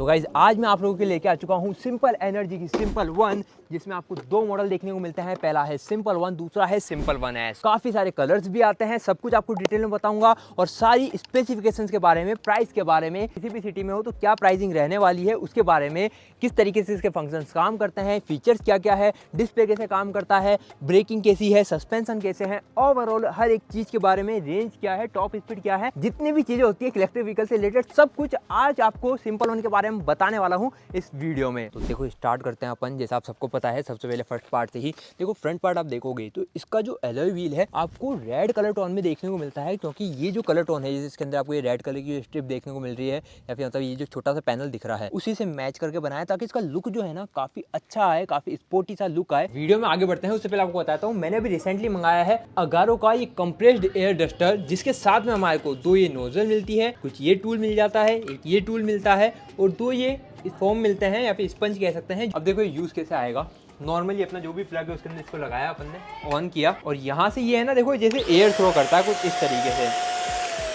तो गाइज आज मैं आप लोगों के लिए लेके आ चुका हूँ सिंपल एनर्जी की सिंपल वन, जिसमें आपको दो मॉडल देखने को मिलते हैं। पहला है सिंपल वन, दूसरा है सिंपल वन एस। काफी सारे कलर्स भी आते हैं, सब कुछ आपको डिटेल में बताऊंगा और सारी स्पेसिफिकेशंस के बारे में, प्राइस के बारे में, किसी भी सिटी में हो तो क्या प्राइसिंग रहने वाली है उसके बारे में, किस तरीके से इसके फंक्शंस काम करते हैं, फीचर्स क्या क्या है, डिस्प्ले कैसे काम करता है, ब्रेकिंग कैसी है, सस्पेंशन कैसे है, ओवरऑल हर एक चीज के बारे में, रेंज क्या है, टॉप स्पीड क्या है, जितनी भी चीजें होती है इलेक्ट्रिक व्हीकल से रिलेटेड सब कुछ आज आपको सिंपल वन के बारे में बताने वाला हूं इस वीडियो में। तो देखो स्टार्ट करते हैं अपन। जैसा आप सबको पता है, सबसे पहले फर्स्ट पार्ट से ही देखो। फ्रंट पार्ट आप देखोगे तो इसका जो एलॉय व्हील है आपको रेड कलर टोन में देखने को मिलता है, क्योंकि ये जो कलर टोन है इसके अंदर आपको ये रेड कलर की स्ट्रिप देखने को मिल रही है, या फिर मतलब ये जो छोटा सा पैनल दिख रहा है उसी से मैच करके बनाया, ताकि इसका लुक जो है ना काफी अच्छा आए, काफी स्पोर्टी सा लुक आए। वीडियो में आगे बढ़ते हैं उससे पहले आपको बताता हूँ, मैंने अभी रिसेंटली मंगाया है अगारो का ये कंप्रेस्ड एयर डस्टर, जिसके साथ में हमारे को दो ये नोजल मिलती है, कुछ ये टूल मिल जाता है, एक ये टूल मिलता है और दो ये फोम मिलते हैं या फिर स्पंज कह सकते हैं। अब देखो ये यूज कैसे आएगा। नॉर्मली अपना जो भी प्लग है उसके अंदर इसको लगाया अपन ने, ऑन किया और यहाँ से ये है ना देखो जैसे एयर थ्रो करता है कुछ इस तरीके से।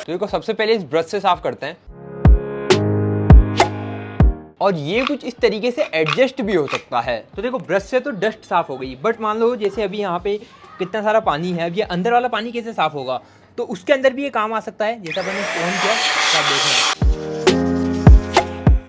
तो देखो सबसे पहले इस ब्रश से साफ करते हैं और ये कुछ इस तरीके से एडजस्ट भी हो सकता है। तो देखो ब्रश से तो डस्ट साफ हो गई, बट मान लो जैसे अभी यहाँ पे कितना सारा पानी है, अब ये अंदर वाला पानी कैसे साफ होगा, तो उसके अंदर भी ये काम आ सकता है। जैसा मैंने ऑन किया तो आप देखें,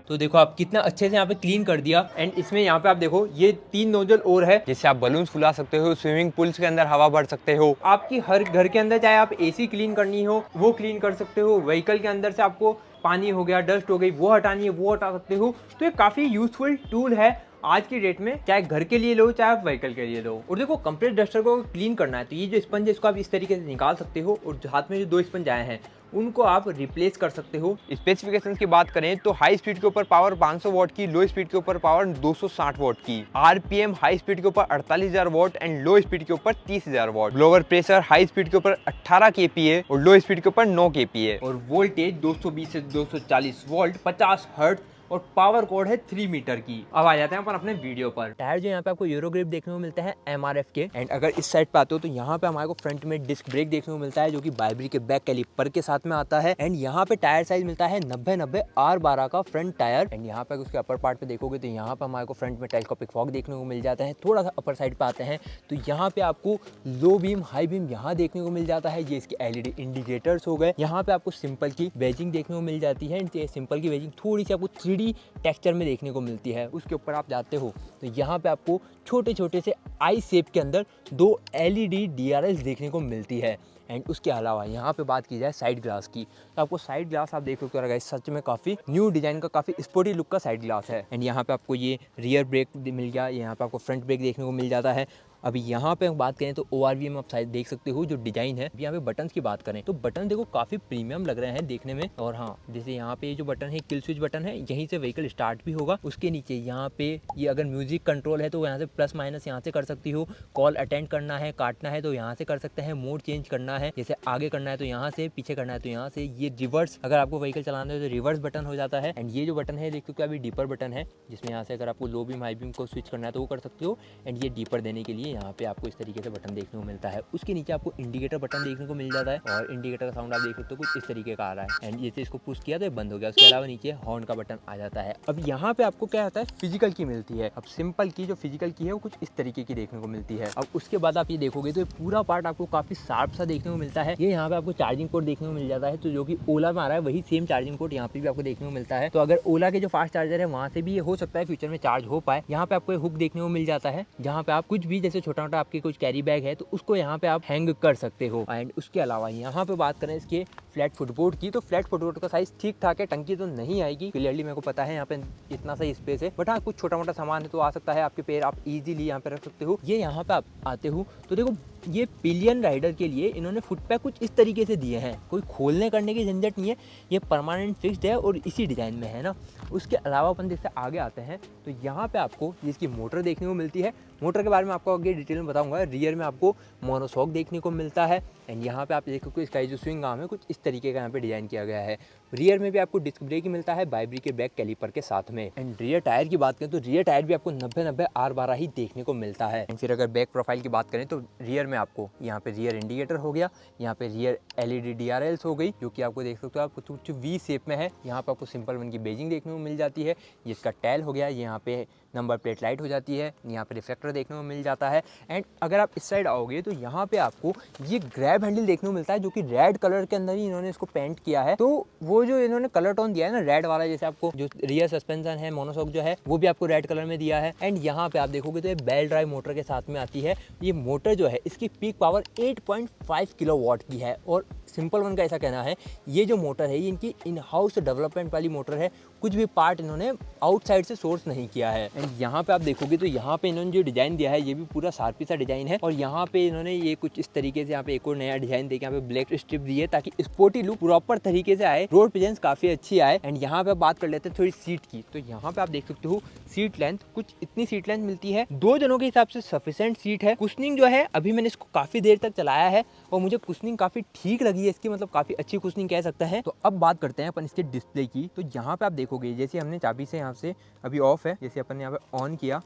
तो देखो आप कितना अच्छे से यहाँ पे क्लीन कर दिया। एंड इसमें यहाँ पे आप देखो ये तीन नोजल और है, जिससे आप बलून्स फुला सकते हो, स्विमिंग पूल्स के अंदर हवा भर सकते हो, आपकी हर घर के अंदर चाहे आप एसी क्लीन करनी हो वो क्लीन कर सकते हो, व्हीकल के अंदर से आपको पानी हो गया, डस्ट हो गई, वो हटानी है वो हटा सकते हो। तो ये काफी यूजफुल टूल है आज की डेट में, चाहे घर के लिए लो चाहे आप व्हीकल के लिए लो। और देखो कंप्रेस डस्टर को क्लीन करना है तो ये जो स्पंज है इसको आप इस तरीके से निकाल सकते हो, और हाथ में जो दो स्पंज आए हैं उनको आप रिप्लेस कर सकते हो। स्पेसिफिकेशंस की बात करें तो हाई स्पीड के ऊपर पावर 500 वॉट की, लो स्पीड के ऊपर पावर 260 वॉट की, आरपीएम हाई स्पीड के ऊपर 48,000 वॉट एंड लो स्पीड के ऊपर 30,000 what, blower pressure high speed के ऊपर 18 kPa और लो स्पीड के ऊपर 9 kPa, और वोल्टेज 220 से 240 वोल्ट, 50 हर्ट्ज और पावर कोड है 3 मीटर की। अब आ जाते हैं अपन अपने वीडियो पर। टायर जो यहाँ पे आपको यूरो ग्रिप देखने को मिलते हैं MRF के। एंड अगर इस साइड पे आते हो तो यहाँ पे हमारे को फ्रंट में डिस्क ब्रेक देखने को मिलता है, जो कि बाइब्री के बैक कैलिपर के साथ में आता है। एंड यहाँ पे टायर साइज मिलता है 90-90 R12 का फ्रंट टायर। एंड यहाँ पे उसके अपर पार्ट पे देखोगे तो यहाँ पे हमारे को फ्रंट में टेलीस्कोपिक फॉग देखने को मिल जाता है। थोड़ा सा अपर साइड पे आते हैं तो यहाँ पे आपको लो बीम, हाई बीम यहाँ देखने को मिल जाता है। ये इसके LED इंडिकेटर्स हो गए। यहाँ पे आपको सिंपल की बैजिंग देखने को मिल जाती है। सिंपल की बैजिंग थोड़ी सी आपको 3D टेक्सचर में देखने को मिलती है। उसके ऊपर आप जाते हो तो यहाँ पे आपको छोटे छोटे से आई शेप के अंदर दो LED DRLs देखने को मिलती है। एंड उसके अलावा यहाँ पे बात की जाए साइड ग्लास की, तो आपको साइड ग्लास आप देख सकते हो, सच में काफ़ी न्यू डिजाइन का, काफ़ी स्पोर्टी लुक का साइड ग्लास है। एंड यहाँ पे आपको ये रियर ब्रेक मिल गया, यहाँ पे आपको फ्रंट ब्रेक देखने को मिल जाता है। अभी यहाँ पे हम बात करें तो ORV में आप शायद देख सकते हो जो डिजाइन है। यहाँ पे बटन की बात करें तो बटन देखो काफी प्रीमियम लग रहे हैं देखने में। और हाँ, जैसे यहाँ पे जो बटन है किल स्विच बटन है, यहीं से व्हीकल स्टार्ट भी होगा। उसके नीचे यहाँ पे ये अगर म्यूजिक कंट्रोल है तो यहाँ से प्लस माइनस यहाँ से कर सकती हो, कॉल अटेंड करना है, काटना है तो यहाँ से कर सकते हैं, मोड चेंज करना है, जैसे आगे करना है तो यहाँ से, पीछे करना है तो यहाँ से। ये रिवर्स, अगर आपको व्हीकल चलाना है तो रिवर्स बटन हो जाता है। एंड ये जो बटन है देखो अभी डीपर बटन है, जिसमें यहाँ से अगर आपको लो बीम हाई बीम को स्विच करना है तो वो कर सकते हो। एंड ये डीपर देने के लिए यहाँ पे आपको इस तरीके से बटन देखने को मिलता है। उसके नीचे आपको इंडिकेटर बटन देखने को मिल जाता है, और इंडिकेटर का साउंड आप देख सकते हो कुछ इस तरीके का आ रहा है। एंड जैसे इसको पुश किया तो ये बंद हो गया। उसके अलावा नीचे हॉर्न का बटन आ जाता है। अब यहाँ पे आपको क्या होता है, फिजिकल की मिलती है। अब सिंपल की जो फिजिकल की है वो कुछ इस तरीके की देखने को मिलती है। अब उसके बाद आप ये देखोगे तो ये पूरा पार्ट आपको काफी शार्प सा देखने को मिलता है। ये यहाँ पे आपको चार्जिंग पोर्ट देखने को मिल जाता है, तो जो कि ओला में आ रहा है वही सेम चार्जिंग पोर्ट यहाँ पे भी आपको देखने को मिलता है। तो अगर ओला के जो फास्ट चार्जर है वहाँ से भी ये हो सकता है फ्यूचर में चार्ज हो पाए। यहाँ पे आपको हुक देखने को मिल जाता है, जहाँ पे आप कुछ भी जैसे छोटा मोटा आपके कुछ कैरी बैग है तो उसको यहाँ पे आप हैंग कर सकते हो। एंड उसके अलावा यहाँ पे बात करें इसके फ्लैट फुटबोर्ड की, तो फ्लैट फुटबोर्ड का साइज ठीक ठाक है, टंकी तो नहीं आएगी क्लियरली, मेरे को पता है यहाँ पे इतना सा स्पेस है, बट हाँ कुछ छोटा मोटा सामान है तो आ सकता है। आपके पैर आप इजीली यहाँ पे रख सकते हो। ये यहाँ पे आप आते हो तो देखो ये पिलियन राइडर के लिए इन्होंने फुट पैक कुछ इस तरीके से दिए हैं, कोई खोलने करने की झंझट नहीं है, ये परमानेंट फिक्स्ड है और इसी डिजाइन में है ना। उसके अलावा अपन जैसे आगे आते हैं तो यहाँ पे आपको इसकी मोटर देखने को मिलती है। मोटर के बारे में आपको आगे डिटेल में बताऊंगा। रियर में आपको मोनोशॉक देखने को मिलता है। एंड यहाँ पे आप देखो इसका जो स्विंग आर्म है कुछ इस तरीके का यहाँ पे डिजाइन किया गया है। रियर में भी आपको डिस्क ब्रेक ही मिलता है बाइब्री के बैक कैलिपर के साथ में। एंड रियर टायर की बात करें तो रियर टायर भी आपको 90-90 R12 ही देखने को मिलता है। एंड फिर अगर बैक प्रोफाइल की बात करें तो रियर में आपको यहाँ पे रियर इंडिकेटर हो गया, यहाँ पे रियर LED DRLs हो गई, जो कि आपको देख सकते हो आपको कुछ V शेप में है। यहाँ पे आपको सिंपल वन की बेजिंग देखने को मिल जाती है। ये इसका टैल हो गया, यहाँ पे नंबर प्लेट लाइट हो जाती है, यहाँ पे रिफ्लेक्टर देखने को मिल जाता है। एंड अगर आप इस साइड आओगे तो यहाँ पे आपको ये ग्रैब हैंडल देखने को मिलता है, जो कि रेड कलर के अंदर ही इन्होंने इसको पेंट किया है। तो वो जो इन्होंने कलर टोन दिया है ना रेड वाला, जैसे आपको जो रियर सस्पेंशन है मोनोशॉक जो है वो भी आपको रेड कलर में दिया है। एंड यहाँ पे आप देखोगे तो ये बेल ड्राइव मोटर के साथ में आती है। ये मोटर जो है इसकी पीक पावर 8.5 किलोवाट की है। और सिंपल वन का ऐसा कहना है ये जो मोटर है ये इनकी इन हाउस डेवलपमेंट वाली मोटर है, कुछ भी पार्ट इन्होंने आउटसाइड से सोर्स नहीं किया है। एंड यहाँ पे आप देखोगे तो यहाँ पे इन्होंने जो डिजाइन दिया है ये भी पूरा शार्पी सा डिजाइन है। और यहाँ पे इन्होंने ये कुछ इस तरीके से यहाँ पे एक और नया डिजाइन देके यहाँ पे ब्लैक स्ट्रिप दी है, ताकि स्पोर्टी लुक प्रॉपर तरीके से आए, रोड प्रेजेंस काफी अच्छी आए। एंड यहाँ पे बात कर लेते हैं थोड़ी सीट की, तो यहाँ पे आप देख सकते हो सीट लेंथ, कुछ इतनी सीट लेंथ मिलती है, 2 जनों के हिसाब से सफिशिएंट सीट है। कुशनिंग जो है अभी मैंने इसको काफी देर तक चलाया है और मुझे कुशनिंग काफी ठीक लगी है इसकी, मतलब काफी अच्छी कुशनिंग कह सकते हैं। तो अब बात करते हैं अपन इसके डिस्प्ले की। तो यहाँ पे आप देखोगे जैसे हमने चाबी से यहाँ से अभी ऑफ है, जैसे अपन ने यहाँ पे ऑन किया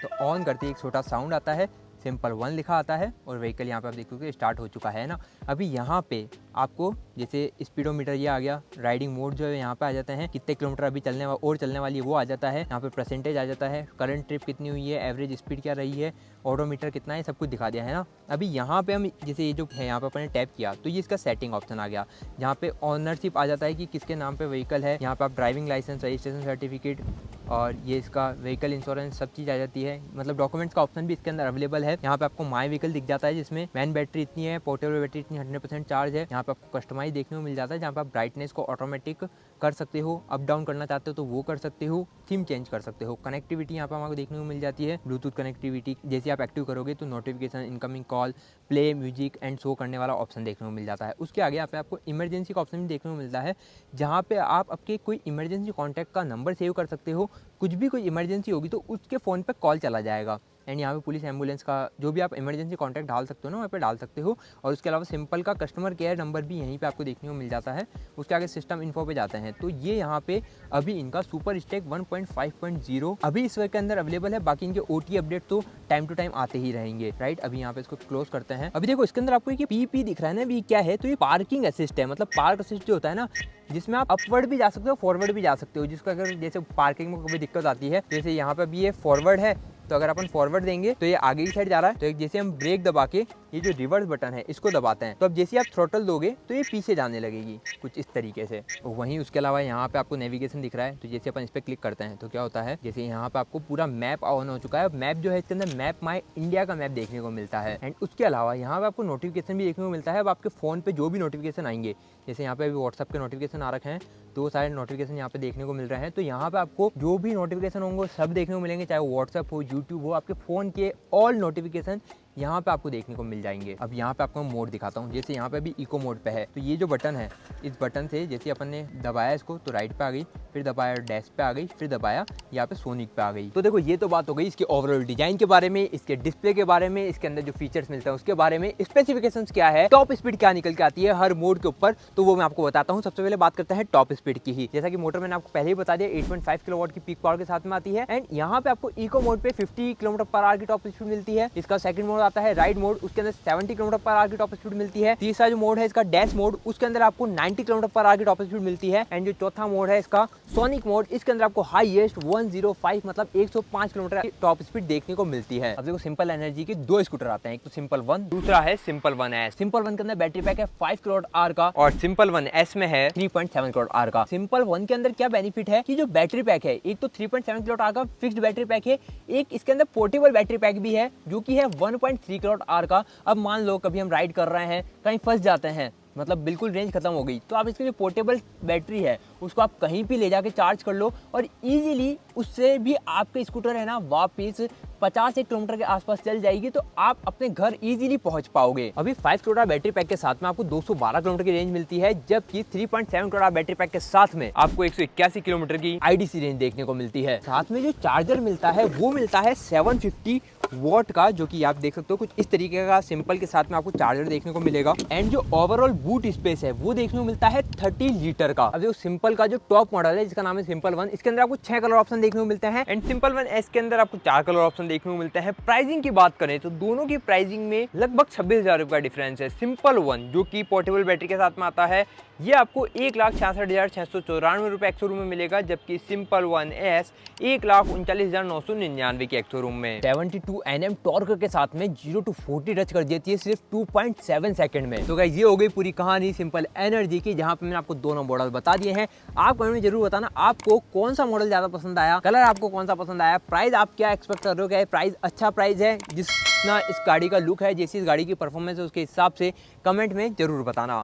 तो ऑन करते ही एक छोटा साउंड आता है, सिंपल 1 लिखा आता है और व्हीकल यहाँ पे आप देखोगे स्टार्ट हो चुका है ना। अभी यहाँ पे आपको जैसे स्पीडोमीटर ये आ गया, राइडिंग मोड जो है यहाँ पे आ जाते हैं, कितने किलोमीटर अभी चलने वाली है वो आ जाता है, यहाँ पे परसेंटेज आ जाता है, करंट ट्रिप कितनी हुई है, एवरेज स्पीड क्या रही है, ऑडोमीटर कितना है, सब कुछ दिखा दिया है ना। अभी यहाँ पे हम जैसे ये जो है यहाँ पे अपन ने टैप किया तो ये इसका सेटिंग ऑप्शन आ गया, जहाँ पे ऑनरशिप आ जाता है कि किसके नाम पे व्हीकल है। यहाँ पे आप ड्राइविंग लाइसेंस, रजिस्ट्रेशन सर्टिफिकेट और ये इसका व्हीकल इंश्योरेंस सब चीज़ आ जाती है, मतलब डॉक्यूमेंट्स का ऑप्शन भी इसके अंदर अवेलेबल है। यहाँ पे आपको माई व्हीकल दिख जाता है जिसमें मैन बैटरी इतनी है, पोर्टेबल बैटरी इतनी 100% चार्ज है। यहाँ पे आपको कस्टमाइज देखने को मिल जाता है, जहाँ पे आप ब्राइटनेस को ऑटोमेटिक कर सकते हो, अप डाउन करना चाहते हो तो वो कर सकते हो, थीम चेंज कर सकते हो। कनेक्टिविटी यहाँ पे आपको देखने को मिल जाती है, ब्लूटूथ कनेक्टिविटी जैसे आप एक्टिव करोगे तो notification, incoming call, play music and show करने वाला ऑप्शन देखने को मिल जाता है। उसके आगे यहाँ पे आपको इमरजेंसी का ऑप्शन भी देखने को मिलता है, जहाँ पे आप आपके कोई इमरजेंसी कॉन्टैक्ट का नंबर सेव कर सकते हो, कुछ भी कोई इमरजेंसी होगी तो उसके फ़ोन पे कॉल चला जाएगा। एंड यहाँ पे पुलिस, एम्बुलेंस का जो भी आप इमरजेंसी कॉन्टैक्ट डाल सकते हो ना वहाँ पे डाल सकते हो। और उसके अलावा सिंपल का कस्टमर केयर नंबर भी यहीं पे आपको देखने को मिल जाता है। उसके आगे सिस्टम इन्फो पे जाते हैं तो ये यहाँ पे अभी इनका सुपर स्टैक 1.5.0 अभी इस वर्क के अंदर अवेलेबल है। बाकी इनके OT अपडेट तो टाइम टू टाइम आते ही रहेंगे, राइट। अभी यहाँ पे इसको क्लोज करते हैं। अभी देखो इसके अंदर आपको ये PP दिख रहा है ना, अभी क्या है तो ये पार्किंग असिस्ट है, मतलब पार्क असिस्ट जो होता है ना, जिसमें आप अपवर्ड भी जा सकते हो, फॉरवर्ड भी जा सकते हो। जिसका अगर जैसे पार्किंग में कभी दिक्कत आती है, जैसे यहाँ पे अभी ये फॉरवर्ड है तो अगर अपन फॉरवर्ड देंगे तो ये आगे की साइड जा रहा है, तो एक जैसे हम ब्रेक दबा के ये जो रिवर्स बटन है इसको दबाते हैं तो अब जैसे आप थ्रोटल दोगे तो ये पीछे जाने लगेगी कुछ इस तरीके से। वहीं उसके अलावा यहाँ पे आपको नेविगेशन दिख रहा है, तो जैसे अपन इस पर क्लिक करते हैं तो क्या होता है, जैसे यहाँ पे आपको पूरा मैप ऑन हो चुका है। मैप जो है इसके अंदर मैप माई इंडिया का मैप देखने को मिलता है। एंड उसके अलावा यहाँ पे आपको नोटिफिकेशन भी देखने को मिलता है। अब आपके फ़ोन पे जो भी नोटिफिकेशन आएंगे, जैसे यहाँ पे अभी व्हाट्सएप के नोटिफिकेशन आ रखे हैं, तो सारे नोटिफिकेशन यहाँ पे देखने को मिल रहे हैं। तो यहाँ पे आपको जो भी नोटिफिकेशन होंगे सब देखने को मिलेंगे, चाहे व्हाट्सएप हो, यूट्यूब हो, आपके फ़ोन के ऑल नोटिफिकेशन यहाँ पे आपको देखने को मिल जाएंगे। अब यहाँ पे आपको मोड दिखाता हूँ, जैसे यहाँ पे अभी इको मोड पे है तो ये जो बटन है, इस बटन से जैसे अपन ने दबाया इसको तो राइट पे आ गई, फिर दबाया डैश पे आ गई, फिर दबाया यहाँ पे सोनिक पे आ गई। तो देखो ये तो बात हो गई इसके ओवरऑल डिजाइन के बारे में, इसके डिस्प्ले के बारे में, इसके अंदर जो फीचर्स मिलते हैं उसके बारे में, स्पेसिफिकेशंस क्या है, टॉप स्पीड क्या निकल के आती है हर मोड के ऊपर, तो वो मैं आपको बताता हूँ। सबसे पहले बात करते हैं टॉप स्पीड की ही। जैसा कि मोटर मैंने आपको पहले ही बता दिया 8.5 किलोवाट की पीक पावर के साथ में आती है। एंड यहाँ पे आपको इको मोड पे 50 km/h की टॉप स्पीड मिलती है। इसका सेकंड मोड आता है राइड मोड, उसके अंदर 70 km/h की टॉप स्पीड मिलती है। तीसरा जो मोड है इसका डैश मोड, उसके अंदर आपको 90 km/h की टॉप स्पीड मिलती है। एंड जो चौथा मोड है इसका सोनिक मोड, इसके अंदर आपको हाईएस्ट 105 मतलब 105 किलोमीटर की टॉप स्पीड देखने को मिलती है। अब देखो सिंपल एनर्जी के 2 स्कूटर आते हैं, एक तो सिंपल 1, दूसरा है सिंपल 1S। सिंपल 1 के अंदर बैटरी पैक है 5 kWh का और सिंपल 1S में है 3.7 kWh का। सिंपल 1 के अंदर क्या बेनिफिट है कि जो बैटरी पैक है, एक तो 3.7 kWh का फिक्स्ड बैटरी पैक है, एक इसके अंदर पोर्टेबल बैटरी पैक भी है जो कि है 1.3 kWh का। अब मान लो कभी हम राइड कर रहे हैं, कहीं फंस जाते हैं, मतलब बिल्कुल रेंज खत्म हो गई, तो आप इसकी जो पोर्टेबल बैटरी है उसको आप कहीं भी ले जाके चार्ज कर लो और इजीली उससे भी आपके स्कूटर है ना वापस 50 किलोमीटर के आसपास चल जाएगी, तो आप अपने घर इजीली पहुंच पाओगे। अभी 5 किलोवाट बैटरी पैक के साथ में आपको 212 किलोमीटर की रेंज मिलती है, जबकि 3.7 किलोवाट बैटरी पैक के साथ में आपको 181 किलोमीटर की आईडीसी रेंज देखने को मिलती है। साथ में जो चार्जर मिलता है वो मिलता है 750 वॉट का, जो कि आप देख सकते हो कुछ इस तरीके का सिंपल के साथ में आपको चार्जर देखने को मिलेगा। एंड जो ओवरऑल बूट स्पेस है वो देखने को मिलता है 30 लीटर का। अब जो सिंपल का जो टॉप मॉडल है जिसका नाम है सिंपल 1, इसके अंदर आपको 6 कलर ऑप्शन देखने को मिलते हैं एंड सिंपल 1S के अंदर आपको 4 कलर ऑप्शन देखने को मिलते हैं। प्राइसिंग की बात करें तो दोनों की प्राइसिंग में लगभग 26,000 रुपए का डिफरेंस है। सिंपल 1 जो कि पोर्टेबल बैटरी के साथ में आता है ये आपको 1,66,694 रुपए एक्स शोरूम में मिलेगा, जबकि सिंपल 1S 1,39,999 के एक्स शोरूम में 72 Nm टॉर्क के साथ में 0 to 40 टच कर देती है सिर्फ 2.7 सेकंड में। तो गाइस ये हो गई पूरी कहानी सिंपल एनर्जी की, जहां पे मैंने आपको दोनों मॉडल बता दिए हैं। आप कमेंट में जरूर बताना आपको कौन सा मॉडल ज्यादा पसंद आया, कलर आपको कौन सा पसंद आया, प्राइस आप क्या एक्सपेक्ट कर रहे हो, क्या प्राइस अच्छा प्राइस है, जितना इस गाड़ी का लुक है, जैसी इस गाड़ी की परफॉर्मेंस है उसके हिसाब से कमेंट में जरूर बताना।